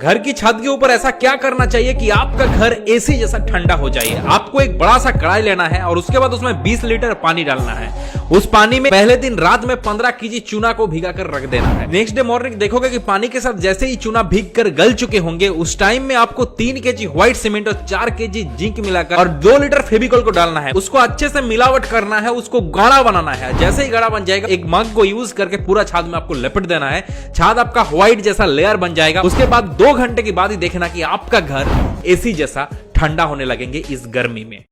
घर की छत के ऊपर ऐसा क्या करना चाहिए कि आपका घर एसी जैसा ठंडा हो जाए। आपको एक बड़ा सा कढ़ाई लेना है और उसके बाद उसमें 20 लीटर पानी डालना है। उस पानी में पहले दिन रात में 15 केजी चूना को भिगा कर रख देना है। नेक्स्ट डे मॉर्निंग देखोगे कि पानी के साथ जैसे ही चूना भीग कर गल चुके होंगे, उस टाइम में आपको 3 केजी व्हाइट सीमेंट और 4 केजी जिंक मिलाकर और 2 लीटर फेविकॉल को डालना है। उसको अच्छे से मिलावट करना है, उसको गाढ़ा बनाना है। जैसे ही गाढ़ा बन जाएगा, एक मग को यूज करके पूरा छाद में आपको लपेट देना है। छाद आपका व्हाइट जैसा लेयर बन जाएगा। उसके बाद 2 घंटे के बाद ही देखना कि आपका घर एसी जैसा ठंडा होने लगेंगे इस गर्मी में।